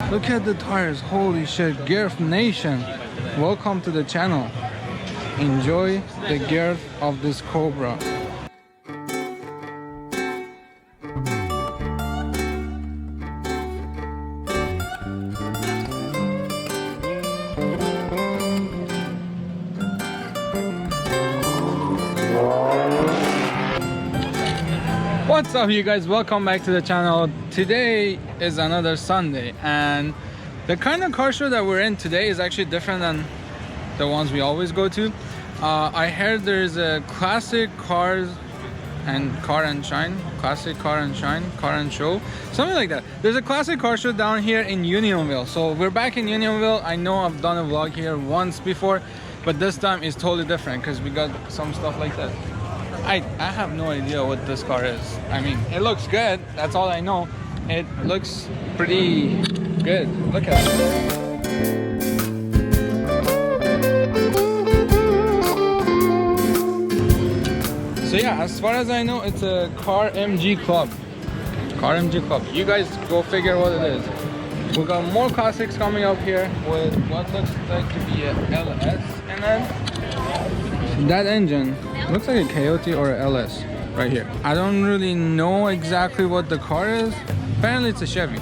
Look at the tires. Holy shit. Girth Nation. Welcome to the channel. Enjoy the girth of this Cobra. What's up, you guys? Welcome back to the channel. Today is another Sunday, and the kind of car show that we're in today is actually different than the ones we always go to. I heard there's a classic cars and car and shine, classic car and shine, car and show, something like that. There's a classic car show down here in Unionvill. So we're back in Unionvill. I know I've done a vlog here once before, but this time is totally different because we got some stuff like that. I have no idea what this car is. I mean, it looks good. That's all I know. It looks pretty good. Look at it. So yeah, as far as I know, it's a Car MG Club. Car MG Club. You guys go figure what it is. We got more classics coming up here with what looks like to be a LS, and then that engine looks like a Coyote or a LS right here. I don't really know exactly what the car is. Apparently it's a Chevy,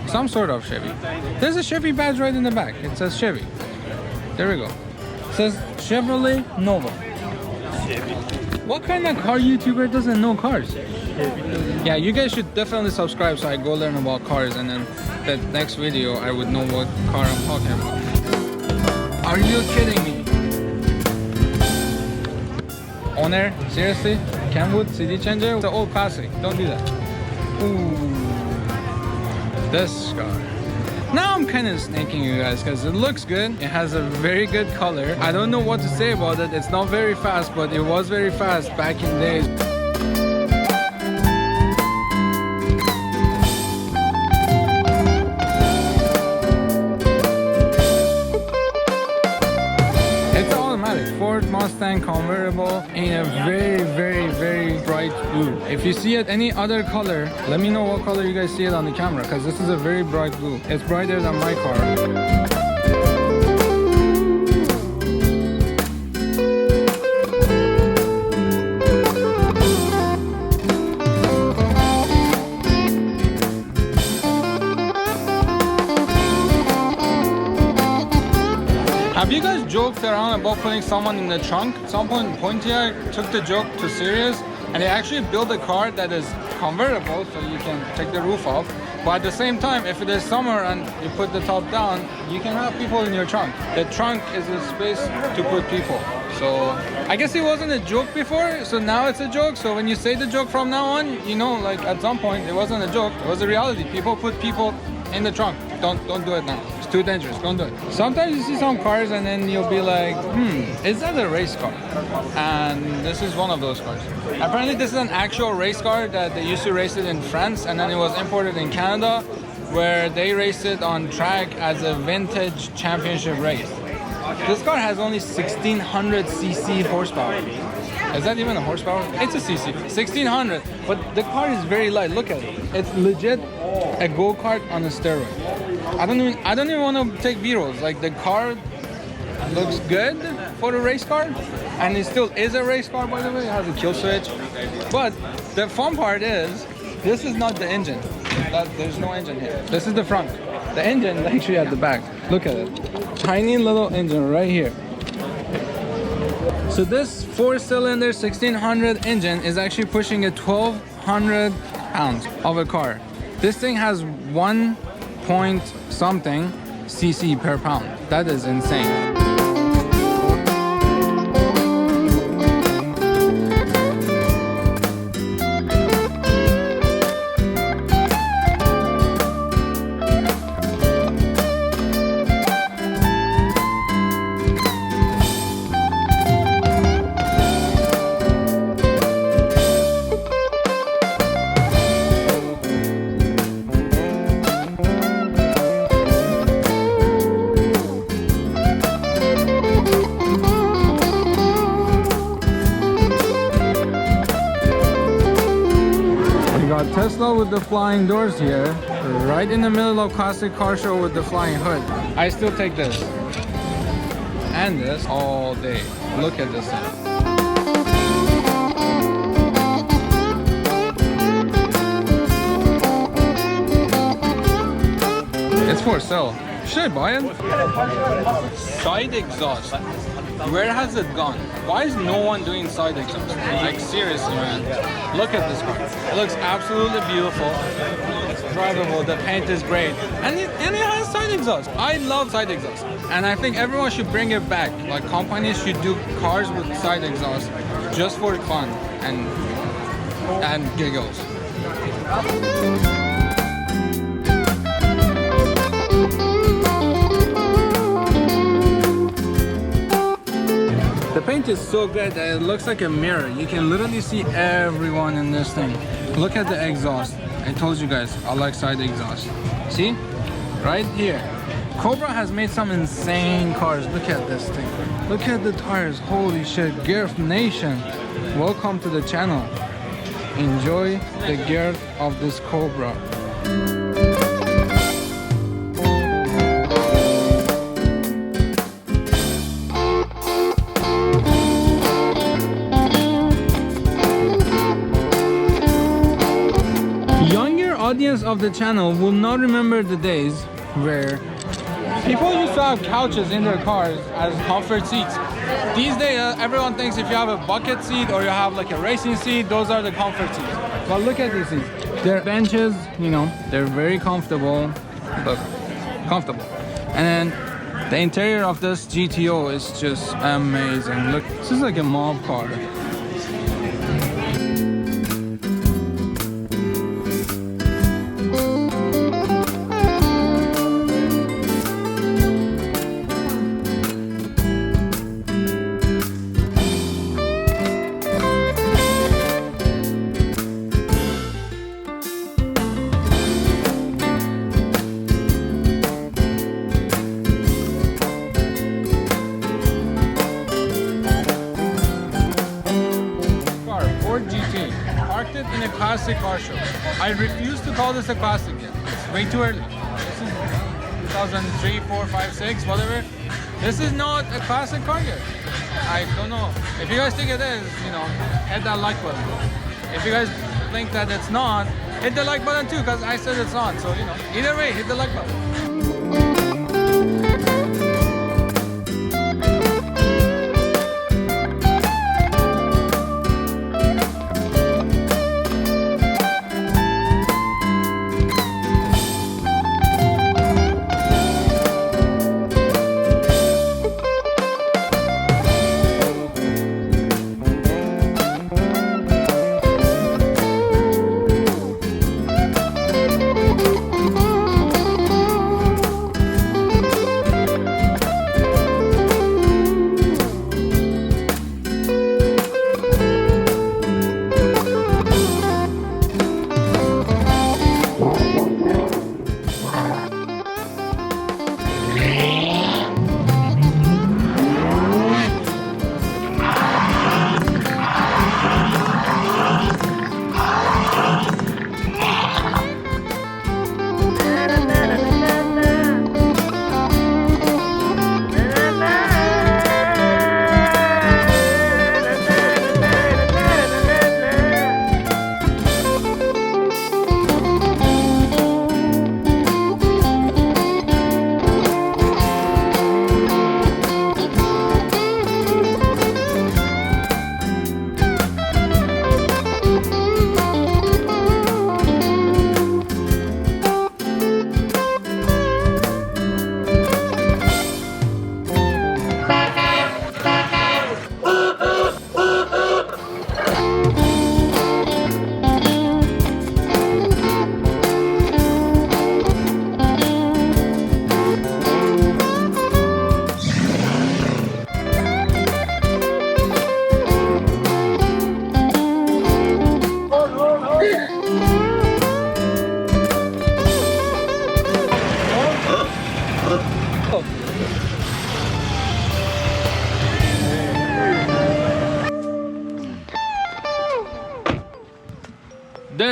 some sort of Chevy. There's a Chevy badge right in the back. It says Chevy. There we go. It says Chevrolet Nova. Chevy. What kind of car YouTuber doesn't know cars? Chevy. Yeah, you guys should definitely subscribe so I go learn about cars, and then the next video I would know what car I'm talking about. Are you kidding me? Owner, seriously? Kenwood CD changer? It's an old classic. Don't do that. Ooh, this car. Now I'm kind of snaking you guys because it looks good. It has a very good color. I don't know what to say about it. It's not very fast, but it was very fast back in days. Ford Mustang convertible in a very bright blue. If you see it any other color, let me know what color you guys see it on the camera, because this is a very bright blue. It's brighter than my car. Have you guys joked around about putting someone in the trunk? At some point, Pontiac took the joke too serious, and they actually built a car that is convertible, so you can take the roof off. But at the same time, if it is summer and you put the top down, you can have people in your trunk. The trunk is a space to put people. So I guess it wasn't a joke before, so now it's a joke. So when you say the joke from now on, you know, like at some point it wasn't a joke, it was a reality. People put people in the trunk. Don't do it now. It's too dangerous. Don't do it. Sometimes you see some cars and then you'll be like, is that a race car? And this is one of those cars. Apparently this is an actual race car that they used to race it in France, and then it was imported in Canada, where they raced it on track as a vintage championship race. This car has only 1600 cc horsepower. Is that even a horsepower? It's a cc. 1600. But the car is very light. Look at it. It's legit a go-kart on a steroid. I don't even want to take B-rolls. Like, the car looks good for a race car, and it still is a race car, by the way. It has a kill switch. But the fun part is, this is not the engine. There's no engine here. This is the front. The engine is actually at the back. Look at it. Tiny little engine right here. So this 4-cylinder 1600 engine is actually pushing a 1200 pounds of a car. This thing has 1 point something cc per pound. That is insane. Tesla with the flying doors here. right in the middle of classic car show with the flying hood. I still take this and this all day. Look at this thing. It's for sale. Should I buy it? Side exhaust. Where has it gone? Why is no one doing side exhaust? Like seriously, man. Look at this car. It looks absolutely beautiful. It's drivable. The paint is great, and it has side exhaust. I love side exhaust, and I think everyone should bring it back. Like companies should do cars with side exhaust just for fun and giggles. The paint is so good that it looks like a mirror. You can literally see everyone in this thing. Look at the exhaust. I told you guys, I like side exhaust. See? Right here. Cobra has made some insane cars. Look at this thing. Look at the tires. Holy shit. Girth Nation. Welcome to the channel. Enjoy the girth of this Cobra. Audience of the channel will not remember the days where people used to have couches in their cars as comfort seats. These days, everyone thinks if you have a bucket seat or you have like a racing seat, those are the comfort seats. But look at these seats. They're benches, you know, they're very comfortable. Look, comfortable. And then the interior of this GTO is just amazing. Look, this is like a mob car. It in a classic car show. I refuse to call this a classic yet. It's way too early. This is 2003, 4, 5, 6, whatever. This is not a classic car yet. I don't know. If you guys think it is, you know, hit that like button. If you guys think that it's not, hit the like button too, because I said it's not. So, you know, either way, hit the like button.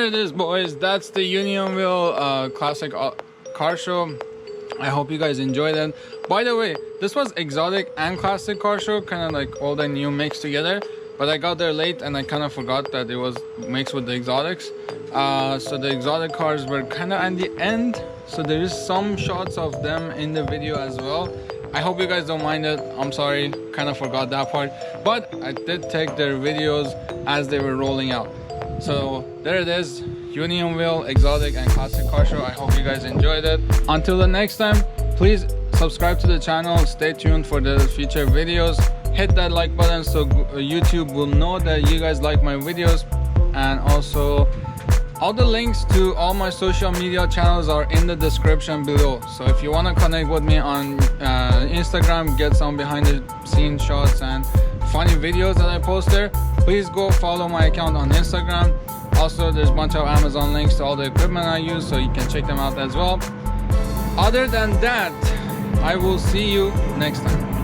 there it is, boys. That's the Unionvill classic car show. I hope you guys enjoyed it. By the way, this was exotic and classic car show, kind of like all the new mixed together. But I got there late and I kind of forgot that it was mixed with the exotics. So the exotic cars were kind of at the end. So there is some shots of them in the video as well. I hope you guys don't mind it. I'm sorry, kind of forgot that part. But I did take their videos as they were rolling out. So there it is, Unionvill exotic and classic car show. I hope you guys enjoyed it. Until the next time, please subscribe to the channel. Stay tuned for the future videos. Hit that like button so YouTube will know that you guys like my videos. And also all the links to all my social media channels are in the description below. So if you want to connect with me on Instagram, get some behind the scenes shots and funny videos that I post there, please go follow my account on Instagram. Also, there's a bunch of Amazon links to all the equipment I use, so you can check them out as well. Other than that, I will see you next time.